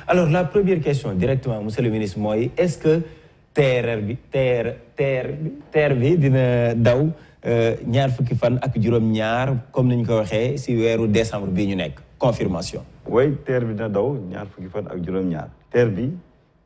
Alors la première question directement monsieur le ministre mooy est-ce que TER bi dina daw ñaar fukki fan ak juróom-ñaar comme ni ñu ko waxee ci weeru décembre bii ñu nekk confirmation. way TER bi dina daw ñaar fukki fan ak juróom-ñaar TER bi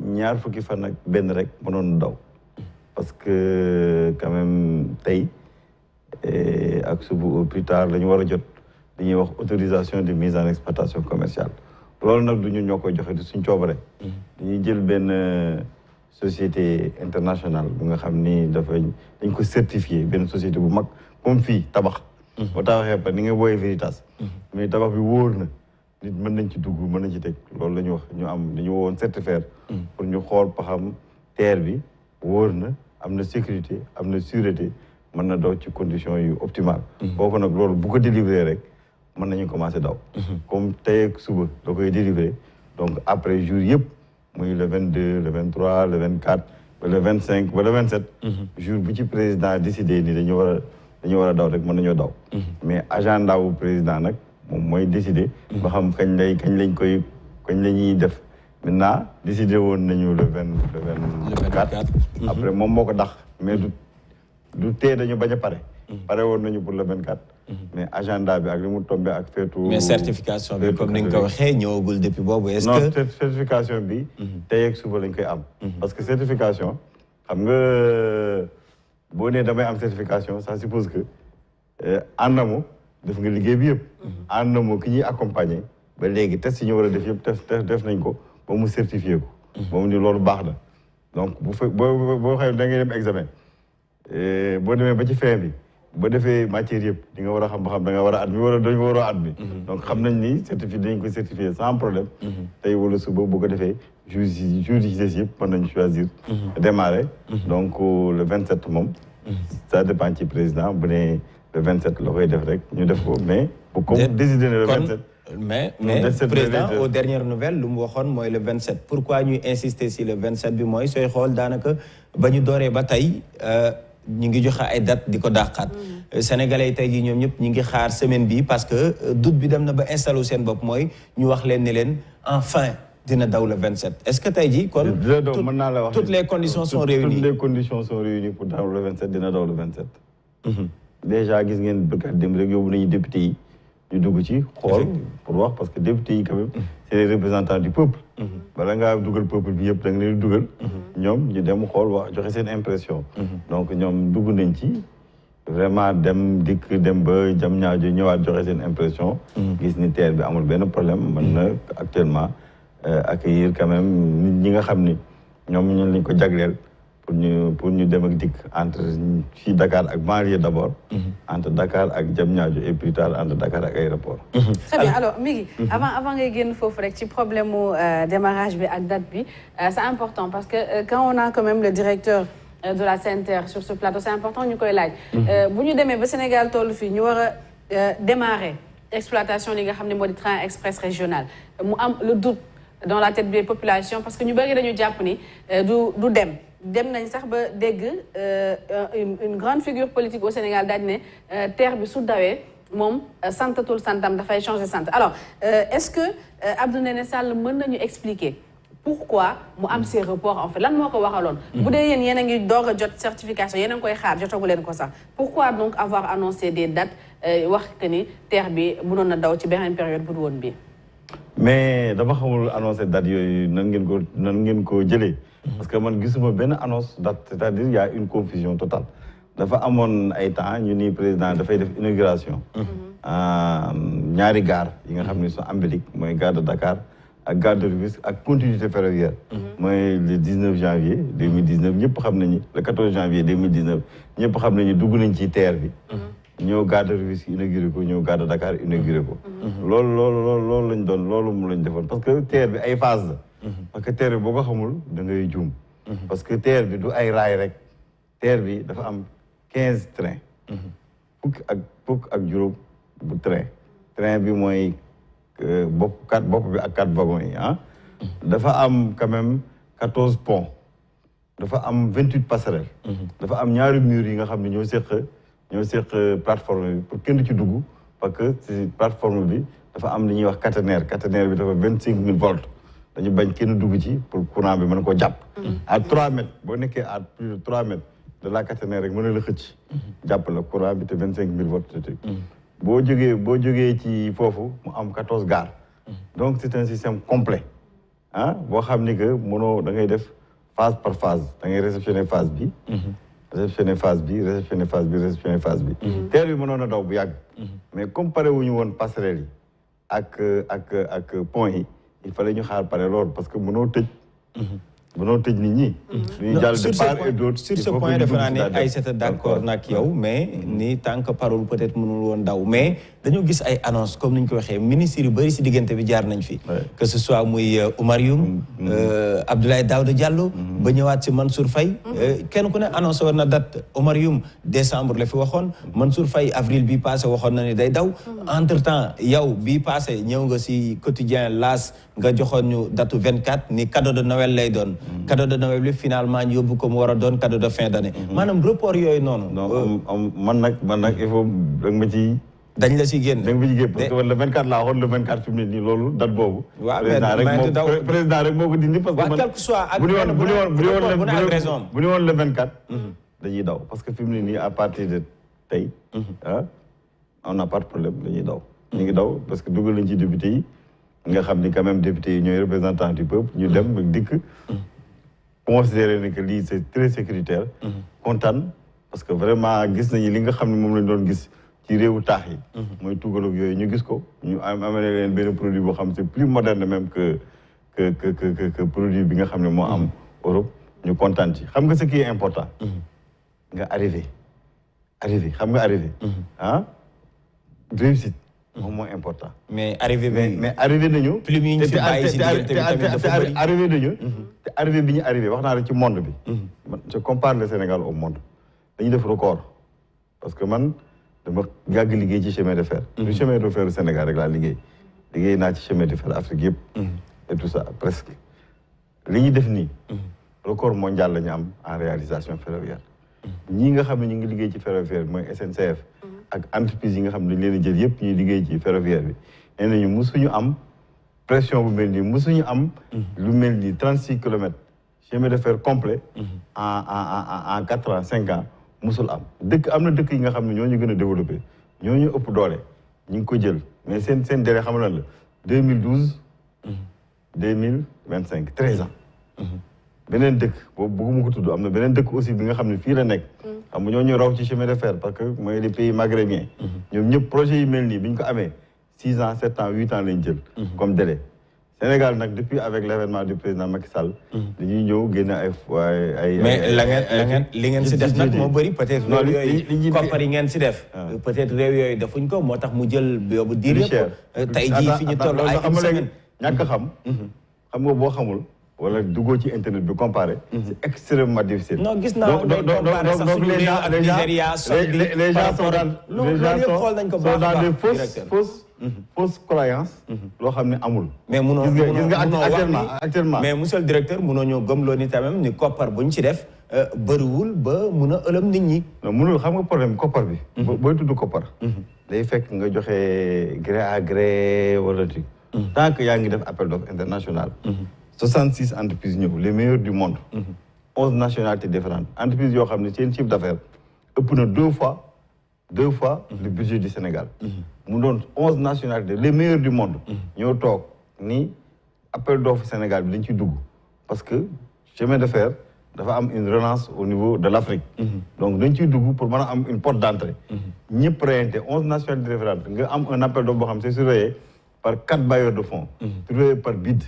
ñaar fukki fan ak benn rek mënoon daw parce que quand même tey ak suba au plus tard la ñu war a jot li ñuy wax autorisation de mise en exploitation commerciale loolu nag du ñu ñoo koy joxe du suñ coobare. dañuy jël benn société internationale bu nga xam ni dañ ko certifié benn société bu mag comme fii tabax. boo tabaxee ba ni nga booyee Veritas. mais tabax bi wóor na nit mën nañ ci dugg mën nañ ci teg loolu la ñu wax ñu am dañu woon certifié pour ñu xool ba xam TER bi wóor na am na sécurité am na sûreté mën na daw ci conditions yu optimales. kooku nag loolu bu ko délivré rek mën nañu commencé daw. comme tey ak suba da koy délivré donc après jour yëpp muy le 22 le 23 le 24 ba le 25 ba le 27. jour bu ci président décidé ni dañu war a daw rek mën nañoo daw. mais agenda wu président nag moom mooy décidé. ba xam kañ la ñuy def. maintenant décidé woon nañu le 24. après moom moo ko dax mais du tee dañu bañ a pare. pare woon nañu pour le 24. mais agenda bi ak li mu tombé ak feetu. mais certification bi comme ni nga ko waxee ñëwagul depuis boobu. est-ce que non certification bi. tey ak suba lañ koy am. parce que certification xam nga boo nee damay am certification ça suppose que ANAMO def nga liggéey bi yëpp. ANAMO ki ñuy accompagner ba léegi test yi ñu war a def yëpp def nañ ko ba mu certifié ko. ba mu ni loolu baax na donc boo xëy da ngay dem examen boo demee ba ci fin bi. ba defee matière yëpp di nga war a xam ba xam da nga war a admis wala dañu war a admis donc xam nañ ni certifié dañ ko certifié sans problème tey wala suba bu ko defee jours yi des yëpp mën nañ choisir démarrer donc le 27 moom ça dépend ci président bu ne le 27 la koy def rek ñu def ko mais bu comme décider ne le 27 mais président aux dernières nouvelles lu mu waxoon mooy le 27 pourquoi ñuy insister si le 27 bi mooy sooy xool daanaka ba ñu dooree ba tey ñu ngi joxe ay date di ko dàqaat sénégalais yi tey jii ñoom ñëpp ñu ngi xaar semaine bi parce que doute bi dem na ba installé wu seen bopp mooy ñu wax leen ne leen enfin dina daw le 27 est-ce que tey jii kon mën naa la wax toutes les conditions sont réunies toutes les conditions sont réunies pour daw le 27 dina daw le 27 déjà gis ngeen bëggaat dem rek yóbbu nañu député yi ñu dugg ci xool pour wax parce que député yi quand même c'est les représentants du peuple bala ngaa dugal peuple bi yëpp da nga leen dugal ñoom ñu dem xool wax joxe seen impression donc ñoom dugg nañ ci vraiment dem dikk dem ba jam ñaajo ñëwaat joxe seen impression gis ni TER bi amul benn problème mën na actuellement accueillir quand même nit ñi nga xam ni ñoom ñu lañ ko jagleel pour ñu dem ak dikk entre fii Dakar ak banlieue d'abord entre Dakar ak Diamniadio et plus tard entre Dakar ak aéroport. Très bien alors Migui avant ngay génn foofu rek ci problème mu démarrage bi ak date bi c'est important parce que quand on a quand même le directeur de la SENTER sur ce plateau c'est important ñu koy laaj bu ñu demee ba Sénégal toll fii ñu war a démarrer exploitation li nga xam ne moo di train express régional mu am le doute dans la tête des populations parce que ñu bëri dañu jàpp ni du dem nañ sax ba dégg une grande figure politique au Sénégal daal ne TER bi su dawee moom santatul santam dafay changer sant alors est-ce que Abdou Néné Sall mën nañu expliquer pourquoi mu am ces reports en fait lan moo ko waxaloon bu dee yéen a ngi doog a jot certification yéen a ngi koy xaar jotagu leen ko sax pourquoi donc avoir annoncé des dates wax que ni TER bi mënoon na daw ci beneen période bu du woon bi mais dama xamul annoncé date yooyu nan ngeen ko jëlee parce que man gisuma benn annonce date c'est-à-dire il y a une confusion totale dafa amoon ay temps ñu ni président dafay def inauguration ñaari gare yi nga xam ne sont emblémiques mooy gare de Dakar ak gare de Rufisque ak continuité ferroviaire mooy le 19 janvier 2019 ñëpp xam nañu le 14 janvier 2019 ñëpp xam nañu dugg nañ ci TER bi ñëw gare de Rufisque inauguré ko ñëw gare de Dakar inauguré ko loolu lañ doon loolu mu lañ defoon parce que TER bi ay phase la parce que TER bi boo ko xamul da ngay juum parce que TER bi du ay raay rek TER bi dafa am 15 trains fukk ak juróom bu train bi mooy bopp bi ak 4 wagons yi dafa am quand même 14 ponts dafa am 28 passerelles dafa am ñaari murs yi nga xam ne ñoo seq plateforme bi pour kenn du ci dugg parce que ci plateforme bi dafa am li ñuy wax caténaire bi dafa 25 000 volts dañu bañ kenn dugg ci pour courant bi mën koo jàpp. à 3 mètres boo nekkee à plus de 3 mètres de la caténaire rek mën na la xëcc. jàpp la courant bi te 25 000 volts. boo jógee ci foofu mu am 14 gares. donc c'est un système complet ah boo xam ni que mënoo da ngay def phase par phase da ngay réceptionner phase bi. réceptionner phase bi réceptionner phase bi réceptionner phase bi. TER bi mënoon a daw bu yàgg. mais comme pare wuñu woon passerelle yi ak pont yi il fallait ñu xaar pare loolu parce que mënoo tëj nit ñi. ñu jàll de part et d'autre. sur ce point defe naa ne Aïssata d'accord nag yow mais ni tant que parole peut-être mënul woon daw mais dañoo gis ay annonce comme ni ñu ko waxee ministre yu bëri si diggante bi jaar nañ fi. que ce soit muy Oumar Youm. Abdoulaye Daouda Diallo. ba ñëwaat si Mansour Faye. kenn ku ne annoncé woon na date Oumar Youm décembre la fi waxoon Mansour Faye avril bii passé waxoon na ni day daw. entre temps yow bii passé ñëw nga si quotidien L'As nga joxoon ñu datu 24 ni cadeau de Noël lay doon. cadeau de Noël bi finalement ñu yóbbu ko mu war a doon cadeau de fin d'année. maanaam report yooyu noonu. non man nag il faut rek ma ci. dañ la si génn. da nga ma ci génn parce que le 24 laa waxoon le 24 fi mu ne nii loolu date boobu. waaw président rek moo ko dindi. parce que man quel que soit ak bu ñu woon le 24. dañuy daw parce que fi mu ne nii à partir de tey. on n'a pas de problème dañuy daw. ñu ngi daw parce que dugal nañ ci député yi. nga xam ni quand même député yi ñooy représentant du peuple ñu dem ak dikk considérer ni que lii c'est très sécuritaire kontaan parce que vraiment gis nañu li nga xam ne moom lañ doon gis ci réewu taax yi mooy tugalog yooyu ñu gis ko ñu amee leen benn produit boo xam c'est plus moderne même que produit bi nga xam ne moo am Europe ñu kontaan ci xam nga ce qui est important nga arrivé xam nga arrivé réussite moom mooy important. mais arrivé bi mais arrivé nañu. plus mu ñu fi bàyyi si diggante bi tamit dafa bëri arrivé nañu. te arrivé bi ñu arrivé wax naa la ci monde bi. je compare le Sénégal au monde. dañuy def record parce que man dama yàgg liggéey ci chemin de fer. du chemin de fer du Sénégal rek laa liggéey naa ci chemin de fer Afrique yëpp. et tout ça presque. li ñu def nii. record mondial la ñu am en réalisation ferroviaire. ñii nga xam ne ñu ngi liggéey ci ferroviaire mooy SNCF. ak entreprise yi nga xam ne dañ leen a jël yëpp ñuy liggéey ci ferroviaire bi nee nañu musuñu am pression bu mel nii musuñu am lu mel nii 36 kilomètres chemin de fer complet en 4 ans 5 ans musul am am na dëkk yi nga xam ne ñoo ñu gën a développé ñoo ñu ëpp doole ñu ngi ko jël mais seen délai xam lan la 2012 2025 13 ans beneen dëkk boobu bëgguma ko tudd am na beneen dëkk aussi bi nga xam ne fii la nekk xam nga ñoo ñu raw ci chemin de fer parce que mooy les pays maghrébins ñoom ñëpp projet yi mel nii bi ñu ko amee 6 ans 7 ans 8 ans lañ jël comme délai Sénégal nag depuis avec l'événement du président Macky Sall dañuy ñëw génne ay mais li ngeen si def nag moo bëri peut-être réew yooyu koppar yi ngeen si def peut-être réew yooyu defuñ ko moo tax mu jël boobu diir yëpp tey jii fi ñu toll ay une semaine ñàkk xam nga boo xamul wala duggoo ci internet bi comparé. C'est extrêmement difficile. non gis naa donc les gens sont dans des fausses croyances. loo xam ne amul. mais munoo gis nga actuellement. mais monsieur le directeur munoo ñoo gëmloo ni tamit ni koppar buñ ci def bëriwul ba mun a ëlëm nit ñi. non munul xam nga problème koppar bi. booy tudd koppar. day fekk nga joxe gré à gré wala truc. tant que yaa ngi def appel d'offres international. 66 entreprises ñëw les meilleurs du monde. 11 nationalités différentes entreprises yoo xam ne seen chiffre d'affaires ëpp na 2 fois le budget du Sénégal. mu doon 11 nationalités les meilleurs du monde. ñoo toog ni appel d'offres Sénégal bi dañ ciy dugg parce que chemin de fer dafa am une relance au niveau de l'Afrique. donc dañ ciy dugg pour mën a am une porte d'entrée. ñëpp reyante 11 nationalités différentes nga am un appel d'offres boo xam c'est surveillé par 4 bailleurs de fonds. surveillé par BID.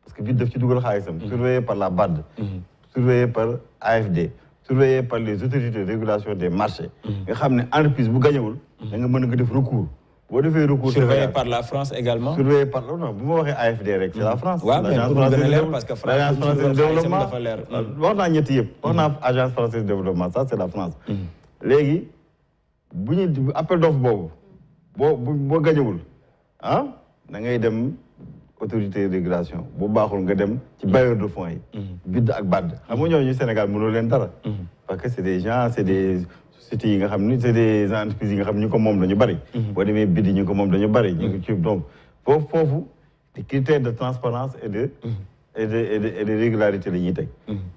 parce que BID daf ci dugal xaalisam. surveillé par la BAD. surveillé par AFD. surveillé par les autorités de régulation des marchés. nga xam ne entreprise bu gañewul da nga mën a def recours. boo defee recours surveillé par la France également. surveillé par non bu ma waxee AFD rek c'est la France. waaw mais pour gën a leer parce que l'agence française de développement dafa leer. wax naa ñetti yëpp. wax naa agence française de développement ça c'est la France. léegi bu ñu appel d'offre boobu boo gañewul ah da ngay dem autorité de régulation bu baaxul nga dem ci bailleur de fonds yi. BID ak BAD xam nga ñooñu Sénégal mënoo leen dara. parce que c'est des gens c'est des sociétés yi nga xam ni c'est des entreprises yi nga xam ni ñu ko moom dañu bari. boo demee BID ñu ko moom dañu bari. ñu ngi ci donc foofu des critères de transparence et et de régularité la ñuy teg.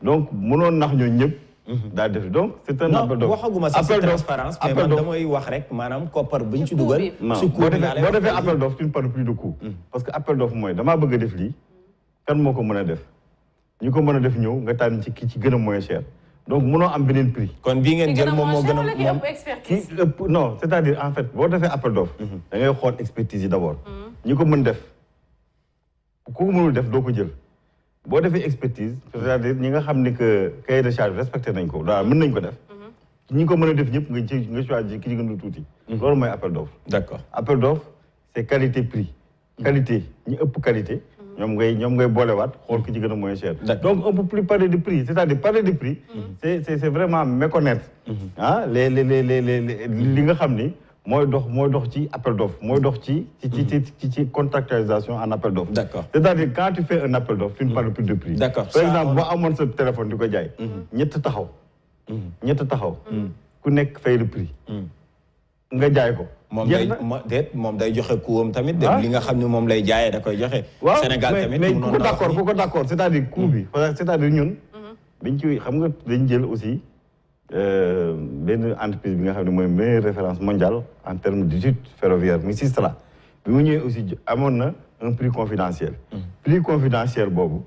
donc mënoon nax ñoo ñëpp. daa def donc c'est un appel d'offre. waxaguma sax ci transparence mais man damay wax rek maanaam koppar buñ ci dugal. su boo defee appel d'offre tu ne parles plus de coût. parce que appel d'offre mooy damaa bëgg a def lii kan moo ko mën a def ñu ko mën a def ñëw nga tànn ci ki ci gën a moins cher donc mënoo am beneen prix. kon bii ngeen jël moom moo gën a moom expertise. non c'est-à-dire en fait boo defee appel d'offre. da ngay xool expertise yi d'abord. ñi ko mën def ku ko mënul def doo ko jël. boo defee expertise c'est-à-dire ñi nga xam ni que cahier de charge respecté nañ ko daal mën nañ ko def. ñi ko mën a def ñëpp nga choisir ki ci gën a tuuti. loolu mooy appel d'offre. d'accord appel d'offre c'est qualité prix. qualité ñi ëpp qualité. ñoom ngay boolewaat xool ki ci gën a moins cher. donc on peut plus parler de prix c'est-à-dire parler de prix. c'est vraiment méconnaître. ah li nga xam ni. mooy dox ci appel d'offre mooy dox ci contractualisation en appel d'offre. D'accord. C'est-à-dire quand tu fais un appel d'offre tu ne parles plus de prix. D'accord. Par exemple boo amoon sa téléphone di ko jaay. ñett taxaw. ku nekk fay le prix. nga jaay ko. moom day joxe coûtam tamit. li nga xam ne moom lay jaayee da koy joxe. Sénégal tamit mais ku ko d'accord c'est-à-dire coût bi c'est-à-dire ñun. biñ ci xam nga dañ jël aussi. benn entreprise bi nga xam ne mooy meilleure référence mondiale en termes de chute ferroviaire muy Sistra bi mu ñëwee aussi amoon na un prix confidentiel. prix confidentiel boobu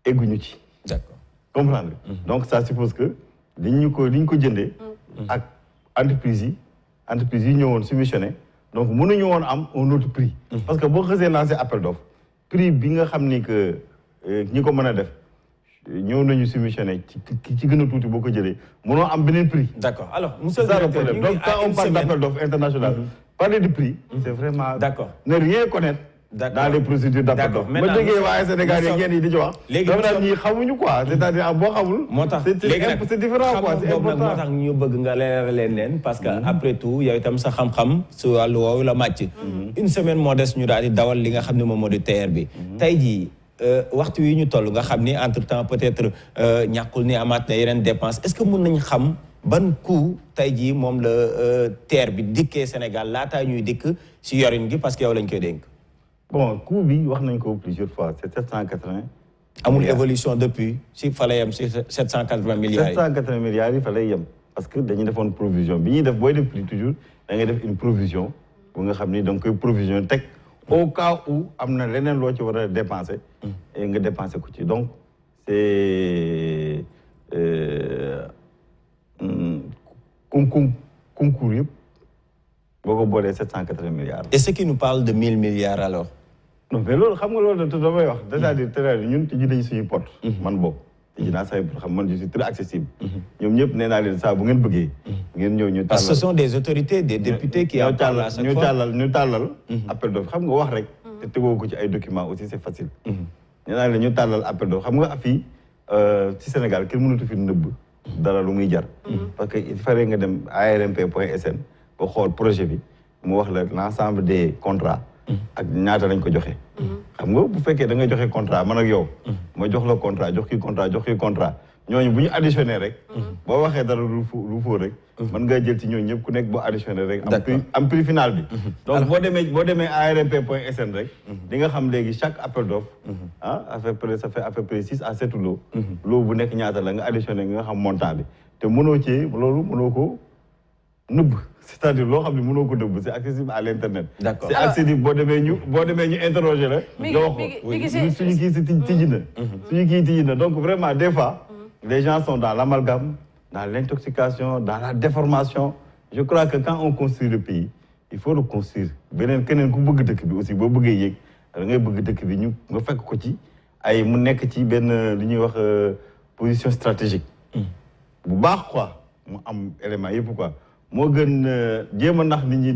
egguñu ci. d'accord comprendre donc ça suppose que li ñu ko jëndee. ak entreprise yi ñëwoon soumissionné donc mënuñu woon am un autre prix. parce que boo xasee lancé appel d'offre prix bi nga xam ni que ñi ko mën a def. ñëw nañu soumissionné ci gën a tuuti boo ko jëlee mënoo am beneen prix. d'accord alors monsieur le directeur donc quand on parle d'appel d'offre international. parler de prix. c'est vraiment. d'accord ne rien connaître. dans les procédures d'appel d'offre. ma déggee waaye Sénégal yi ngeen yi di ci wax. léegi dafa daal ñii xamuñu quoi c'est-à-dire boo xamul. moo tax c'est différent quoi c'est important. moo tax ñu bëgg nga leeral leen parce que après tout yow itam sa xam-xam su wàllu woowu la màcc. une semaine moo des ñu daal di dawal li nga xam ne moom moo di TER bi. tey jii. waxtu wi ñu toll nga xam ni entre temps peut-être ñàkkul ni amaat na yeneen dépense est-ce que mën nañ xam ban coût tey jii moom la TER bi dikkee Sénégal laataa ñuy dikk si yorin gi parce que yow lañ koy dénk. bon coût bi wax nañ ko plusieurs fois c'est 780. amul évolution depuis si fa lay yem si 780 milliards yi. 780 milliards yi fa lay yem parce que dañuy defoon provision bi ñuy def booy def prix toujours da ngay def une provision bu nga xam ni da nga koy provision teg. au cas où am na leneen loo ci war a dépenser. et nga dépenser ko ci donc c'est concours yëpp boo ko boolee 780 milliards. et ce qui nous parle de 1000 milliards alors. non mais loolu xam nga loolu da damay wax c'est-à-dire ñun tijji nañu suñuy porte man boobu tijji naa say porte xam man je suis très accessible. ñoom ñëpp nee naa leen saa bu ngeen bëggee. ngeen ñëw ñu tàllal parce que ce sont des autorités des députés qui en parlent à chaque fois ñu tàllal appel d'offre xam nga wax rek. te tegoo ko ci ay documents aussi c'est facile. nee naa leen ñu tàllal appel d'offre xam nga fii ci Sénégal kenn mënatu fi nëbb dara lu muy jar. parce que il fallait nga dem armp.sn ba xool projet bi mu wax la l'ensemble des contrats. ak ñaata lañ ko joxe. xam nga bu fekkee da nga joxe contrat man ak yow. ma jox la contrat jox kii contrat ñooñu bu ñu additionné rek. boo waxee dara lu fóor rek. mën nga jël ci ñooñu ñëpp ku nekk boo additionné rek. am prix final bi. donc boo demee armp.sn rek. di nga xam léegi chaque appel d'offre. ça fait à peu près 6 à 7 lots. lot bu nekk ñaata la nga additionné nga xam montant bi te mënoo ko nëbb. c'est-à-dire loo xam ne mënoo ko dëbb c'est accessible à l'internet. d'accord c'est accessible boo demee ñu interroger la. nga wax ko suñu kii si tijji na. suñu kii tijji na donc vraiment des fois. les gens sont dans l'amalgame, dans l'intoxication, dans la déformation. Je crois que quand on construit le pays, il faut le construire. Keneen ku bëgg dëkk bi aussi boo bëggee yéeg da ngay bëgg dëkk bi nga fekk ko ci ay mu nekk ci benn li ñuy wax position stratégique. bu baax quoi mu am élément yëpp quoi moo gën jéem a nax nit ñi.